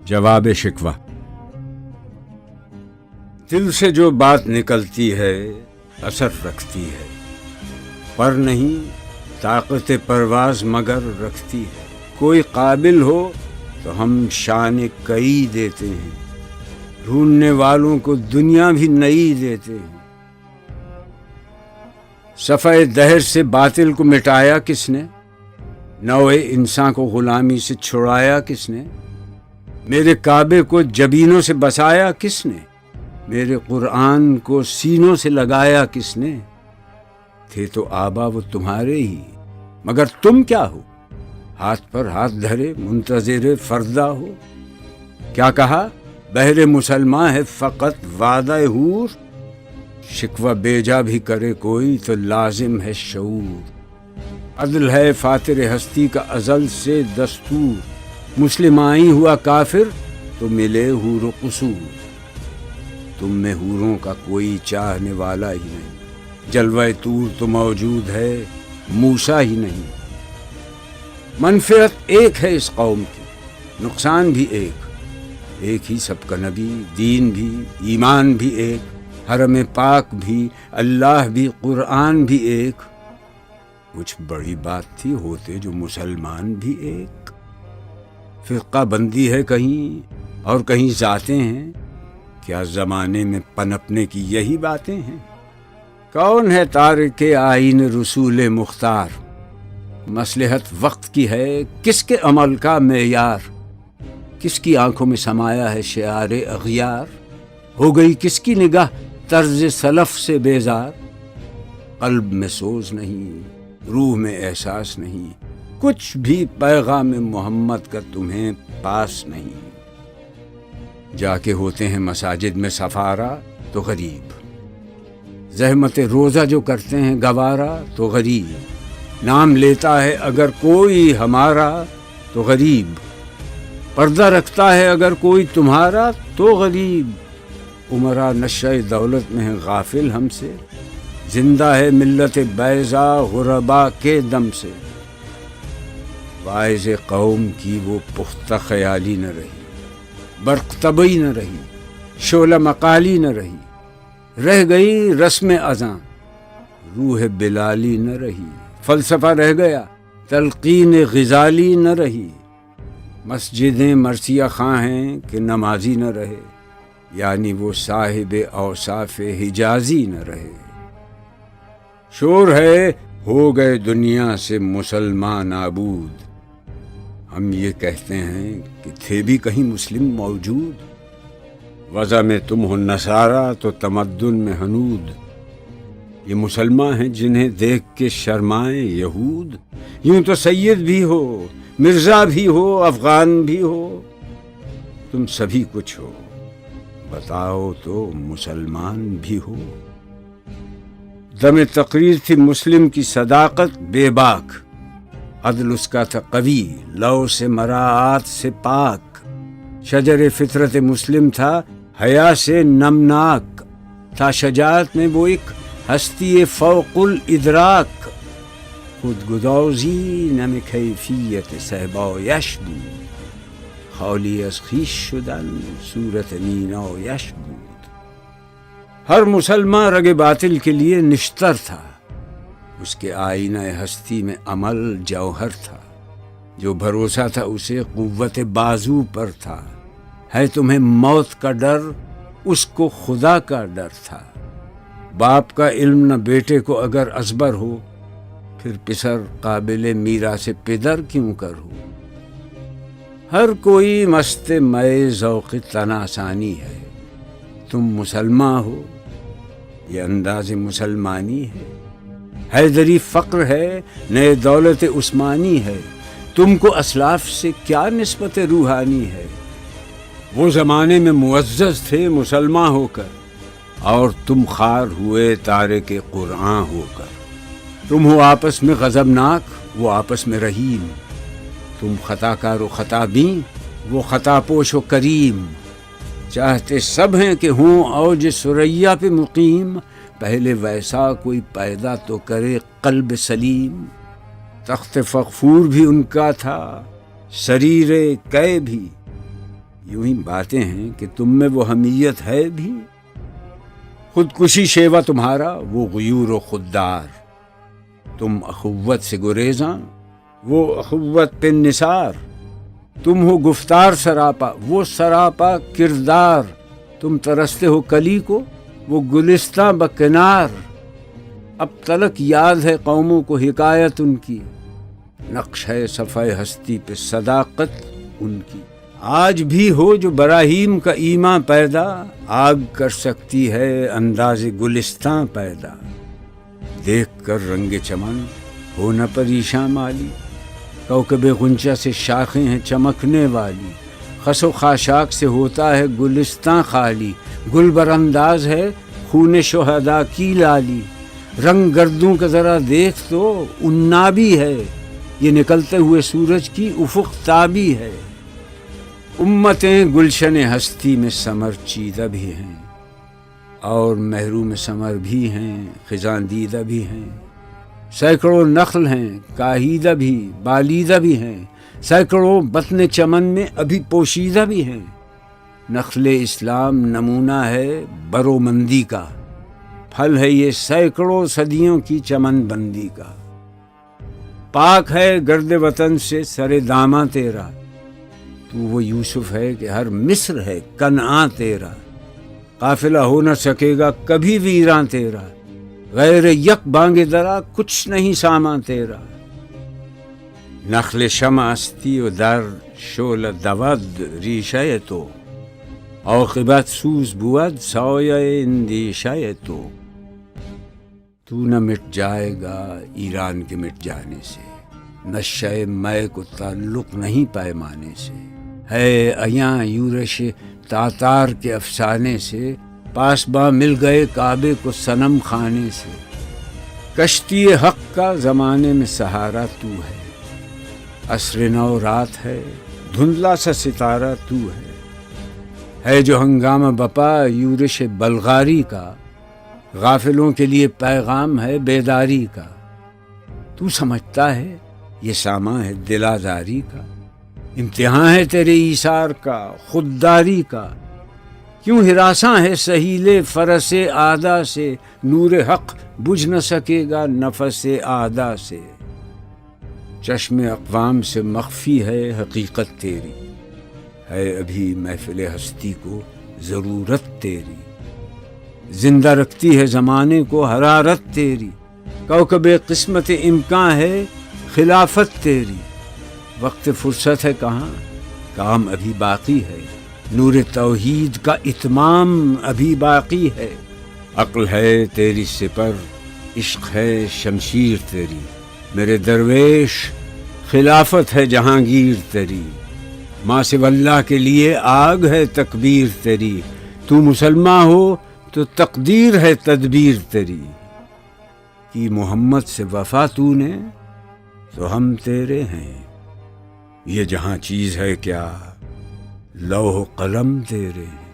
جواب شکوہ۔ دل سے جو بات نکلتی ہے اثر رکھتی ہے، پر نہیں طاقت پرواز مگر رکھتی ہے۔ کوئی قابل ہو تو ہم شان کئی دیتے ہیں، ڈھونڈنے والوں کو دنیا بھی نئی دیتے ہیں۔ صفحہ دہر سے باطل کو مٹایا کس نے؟ نوع انسان کو غلامی سے چھڑایا کس نے؟ میرے کعبے کو جبینوں سے بسایا کس نے؟ میرے قرآن کو سینوں سے لگایا کس نے؟ تھے تو آبا وہ تمہارے ہی، مگر تم کیا ہو؟ ہاتھ پر ہاتھ دھرے منتظر فردا ہو۔ کیا کہا؟ بہر مسلمان ہے فقط وعدہ حور، شکوہ بیجا بھی کرے کوئی تو لازم ہے شعور۔ عدل ہے فاتر ہستی کا ازل سے دستور، مسلمائی ہوا کافر تو ملے حور و قصور۔ تم میں حوروں کا کوئی چاہنے والا ہی نہیں، جلوہ طور تو موجود ہے موسیٰ ہی نہیں۔ منفعت ایک ہے اس قوم کی، نقصان بھی ایک ہی سب کا نبی، دین بھی، ایمان بھی ایک، حرم پاک بھی، اللہ بھی، قرآن بھی ایک۔ کچھ بڑی بات تھی ہوتے جو مسلمان بھی ایک۔ فرقہ بندی ہے کہیں اور کہیں ذاتیں ہیں، کیا زمانے میں پنپنے کی یہی باتیں ہیں؟ کون ہے تارک آئین رسول مختار؟ مصلحت وقت کی ہے کس کے عمل کا معیار؟ کس کی آنکھوں میں سمایا ہے شعار اغیار؟ ہو گئی کس کی نگاہ طرز سلف سے بیزار؟ قلب میں سوز نہیں، روح میں احساس نہیں، کچھ بھی پیغام محمد کا تمہیں پاس نہیں۔ جا کے ہوتے ہیں مساجد میں سفارا تو غریب، زحمت روزہ جو کرتے ہیں گوارا تو غریب، نام لیتا ہے اگر کوئی ہمارا تو غریب، پردہ رکھتا ہے اگر کوئی تمہارا تو غریب۔ عمرا نشہ دولت میں ہے غافل ہم سے، زندہ ہے ملت بیضا غربا کے دم سے۔ واعظ قوم کی وہ پختہ خیالی نہ رہی، برق طبعی نہ رہی، شعلہ مقالی نہ رہی، رہ گئی رسم اذاں، روح بلالی نہ رہی، فلسفہ رہ گیا، تلقین غزالی نہ رہی۔ مسجدیں مرثیہ خواں ہیں کہ نمازی نہ رہے، یعنی وہ صاحب اوصاف حجازی نہ رہے۔ شور ہے ہو گئے دنیا سے مسلمان نابود، ہم یہ کہتے ہیں کہ تھے بھی کہیں مسلم موجود۔ وضع میں تم ہو نصارہ تو تمدن میں ہنود، یہ مسلمان ہیں جنہیں دیکھ کے شرمائیں یہود۔ یوں تو سید بھی ہو، مرزا بھی ہو، افغان بھی ہو، تم سبھی کچھ ہو، بتاؤ تو مسلمان بھی ہو۔ دم تقریر تھی مسلم کی صداقت بے باک، عدل اس کا تھا قوی، لو سے مراعات سے پاک۔ شجر فطرت مسلم تھا حیا سے نمناک، تھا شجاعت میں وہ ایک ہستی فوق الادراک۔ خود گدازی نم کیفیت صحبایش بود، خالی از خویش شدن صورت مینایش بود۔ ہر مسلمان رگ باطل کے لیے نشتر تھا، اس کے آئینہ ہستی میں عمل جوہر تھا، جو بھروسہ تھا اسے قوت بازو پر تھا۔ ہے تمہیں موت کا ڈر، اس کو خدا کا ڈر تھا۔ باپ کا علم نہ بیٹے کو اگر ازبر ہو، پھر پسر قابل میراث پدر کیوں کر ہو۔ ہر کوئی مست مئے ذوق تن آسانی ہے، تم مسلمان ہو یہ انداز مسلمانی ہے۔ حیدری فقر ہے نئے دولت عثمانی ہے، تم کو اسلاف سے کیا نسبت روحانی ہے۔ وہ زمانے میں معزز تھے مسلمان ہو کر، اور تم خار ہوئے تارک قرآن ہو کر۔ تم ہو آپس میں غضبناک، وہ آپس میں رحیم، تم خطا کار و خطا بین، وہ خطا پوش و کریم۔ چاہتے سب ہیں کہ ہوں اوج ثریا پہ مقیم، پہلے ویسا کوئی پیدا تو کرے قلب سلیم۔ تخت فغفور بھی ان کا تھا، سریر قے بھی، یوں ہی باتیں ہیں کہ تم میں وہ حمیت ہے بھی، خودکشی شیوا تمہارا وہ غیور و خوددار، تم اخوت سے گریزاں وہ اخوت پہ نثار، تم ہو گفتار سراپا وہ سراپا کردار، تم ترستے ہو کلی کو وہ گلستاں بکنار، اب تلک یاد ہے قوموں کو حکایت ان کی، نقش ہے صفحہ ہستی پہ صداقت ان کی، آج بھی ہو جو براہیم کا ایمان پیدا، آگ کر سکتی ہے انداز گلستاں پیدا، دیکھ کر رنگ چمن ہو نہ پریشاں مالی، کوکب غنچہ سے شاخیں ہیں چمکنے والی، خس و خاشاک سے ہوتا ہے گلستاں خالی، گل بر انداز ہے خون شہداء کی لالی، رنگ گردوں کا ذرا دیکھ تو عنابی ہے، یہ نکلتے ہوئے سورج کی افق تابی ہے، امتیں گلشن ہستی میں ثمر چیدہ بھی ہیں، اور محروم ثمر بھی ہیں خزاں دیدہ بھی ہیں، سینکڑوں نخل ہیں کاہیدہ بھی بالیدہ بھی ہیں، سینکڑوں بطن چمن میں ابھی پوشیدہ بھی ہیں، نخل اسلام نمونہ ہے برومندی کا، پھل ہے یہ سینکڑوں صدیوں کی چمن بندی کا، پاک ہے گرد وطن سے سر داماں تیرا، تو وہ یوسف ہے کہ ہر مصر ہے کنعاں تیرا، قافلہ ہو نہ سکے گا کبھی ویراں تیرا، غیر یک بانگ درا کچھ نہیں سامان تیرا، نخل شمع استی و در شعل دود ریشہ تو، عاقبت سوز بود سایہ اندیشہ تو نہ مٹ جائے گا ایران کے مٹ جانے سے، نشہ مے کو تعلق نہیں پیمانے سے، ہے ایاں یورش تاتار کے افسانے سے، پاسباں مل گئے کعبے کو صنم خانے سے، کشتی حق کا زمانے میں سہارا تو ہے، عصر نو رات ہے دھندلا سا ستارہ تو ہے جو ہنگامہ بپا یورش بلغاری کا، غافلوں کے لیے پیغام ہے بیداری کا، تو سمجھتا ہے یہ سامان ہے دل آزاری کا، امتحان ہے تیرے ایثار کا خودداری کا، کیوں ہراساں ہے سہیل فرس آدھا سے، نور حق بجھ نہ سکے گا نفس آدھا سے، چشم اقوام سے مخفی ہے حقیقت تیری، ہے ابھی محفل ہستی کو ضرورت تیری، زندہ رکھتی ہے زمانے کو حرارت تیری، کوکب قسمت امکان ہے خلافت تیری، وقت فرصت ہے کہاں کام ابھی باقی ہے، نور توحید کا اتمام ابھی باقی ہے، عقل ہے تیری سپر عشق ہے شمشیر تیری، میرے درویش خلافت ہے جہانگیر تیری، ماں سو اللہ کے لیے آگ ہے تکبیر تیری، تو مسلمان ہو تو تقدیر ہے تدبیر تیری، کی محمد سے وفا تو نے تو ہم تیرے ہیں، یہ جہاں چیز ہے کیا لوح و قلم تیرے ہیں۔